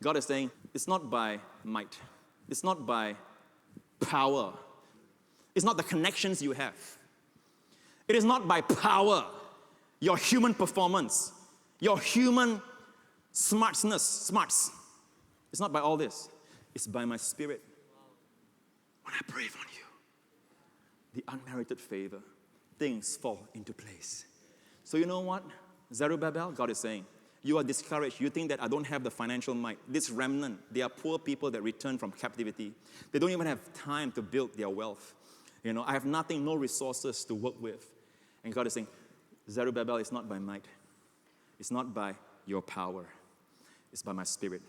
God is saying, it's not by might. It's not by power. It's not the connections you have. It is not by power, your human performance, your human smarts. It's not by all this. It's by my Spirit. When I breathe on you, the unmerited favor, things fall into place. So you know what? Zerubbabel, God is saying, you are discouraged. You think that I don't have the financial might. This remnant, they are poor people that return from captivity. They don't even have time to build their wealth. You know, I have nothing, no resources to work with. And God is saying, Zerubbabel, it's not by might. It's not by your power. It's by my Spirit.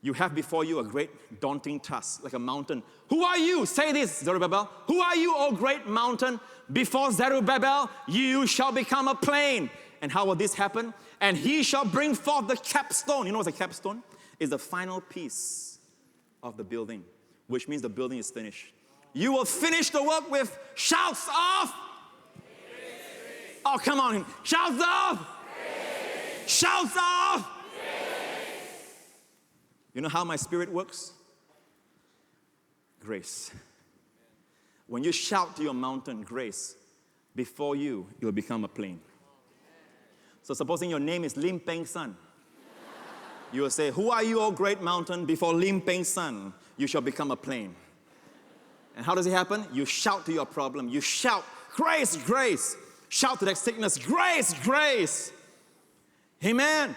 You have before you a great daunting task, like a mountain. Who are you? Say this, Zerubbabel. Who are you, O great mountain? Before Zerubbabel, you shall become a plain. And how will this happen? And he shall bring forth the capstone. You know what's a capstone? It's the final piece of the building, which means the building is finished. You will finish the work with shouts of. Oh, come on. Shouts of. Shouts of. You know how my Spirit works? Grace. When you shout to your mountain, grace, before you, you'll become a plain. So supposing your name is Lim Peng San, you will say, who are you, O great mountain? Before Lim Peng San, you shall become a plain. And how does it happen? You shout to your problem. You shout, grace, grace. Shout to that sickness, grace, grace. Amen.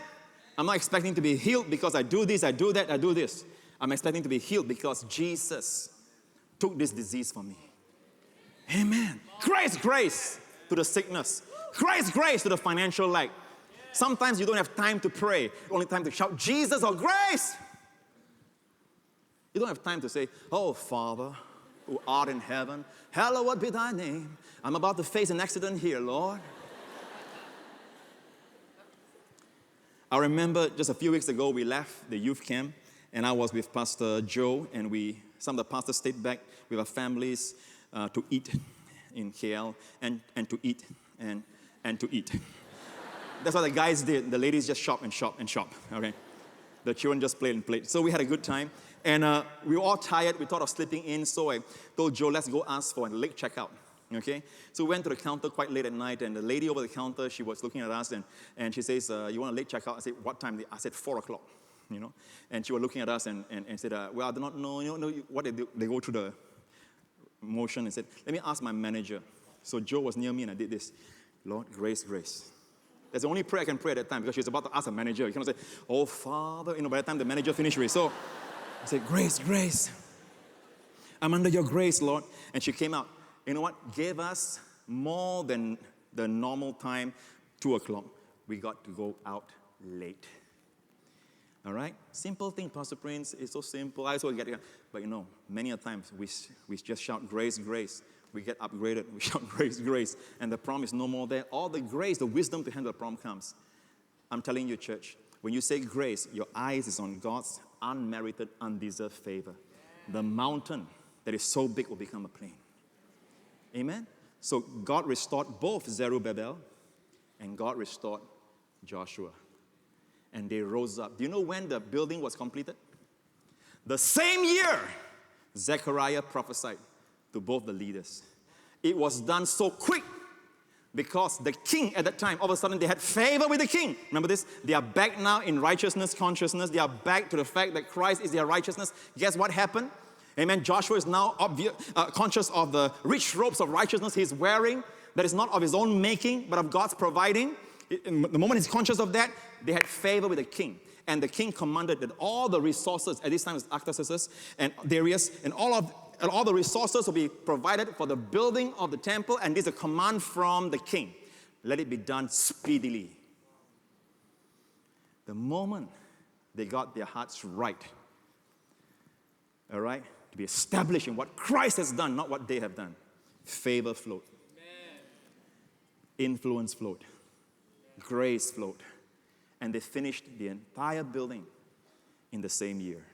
I'm not expecting to be healed because I do this, I do that, I do this. I'm expecting to be healed because Jesus took this disease for me. Amen. Grace, grace to the sickness. Grace, grace to the financial lack. Sometimes you don't have time to pray. Only time to shout, Jesus or grace. You don't have time to say, oh, Father, who art in heaven, hallowed be thy name. I'm about to face an accident here, Lord. I remember just a few weeks ago, we left the youth camp, and I was with Pastor Joe, and some of the pastors stayed back with our families to eat in KL, and to eat, and to eat. That's what the guys did. The ladies just shop and shop and shop, okay? The children just played and played. So we had a good time, and we were all tired. We thought of sleeping in, so I told Joe, let's go ask for a late checkout. Okay, so we went to the counter quite late at night, and the lady over the counter, she was looking at us, and she says, you want a late checkout? I said, what time? I said, 4 o'clock, you know. And she was looking at us and said, well, I do not know, you know what they do. They go through the motion and said, let me ask my manager. So Joe was near me, and I did this. Lord, grace, grace. That's the only prayer I can pray at that time, because she was about to ask a manager. You cannot say, oh, Father, you know, by the time the manager finished with. So I said, grace, grace. I'm under your grace, Lord. And she came out. You know what? Gave us more than the normal time, 2 o'clock. We got to go out late. All right? Simple thing, Pastor Prince. It's so simple. I also get it. But you know, many a times we just shout grace, grace. We get upgraded. We shout grace, grace. And the prom is no more there. All the grace, the wisdom to handle the prom comes. I'm telling you, church, when you say grace, your eyes is on God's unmerited, undeserved favor. The mountain that is so big will become a plain. Amen? So God restored both Zerubbabel and God restored Joshua. And they rose up. Do you know when the building was completed? The same year, Zechariah prophesied to both the leaders. It was done so quick because the king at that time, all of a sudden they had favor with the king. Remember this? They are back now in righteousness, consciousness. They are back to the fact that Christ is their righteousness. Guess what happened? Amen. Joshua is now conscious of the rich robes of righteousness he's wearing. That is not of his own making, but of God's providing. The moment he's conscious of that, they had favor with the king. And the king commanded that all the resources, at this time it was Artaxerxes and Darius, and all the resources will be provided for the building of the temple. And this is a command from the king. Let it be done speedily. The moment they got their hearts right, all right, to be established in what Christ has done, not what they have done. Favor flowed. Amen. Influence flowed. Grace flowed. And they finished the entire building in the same year.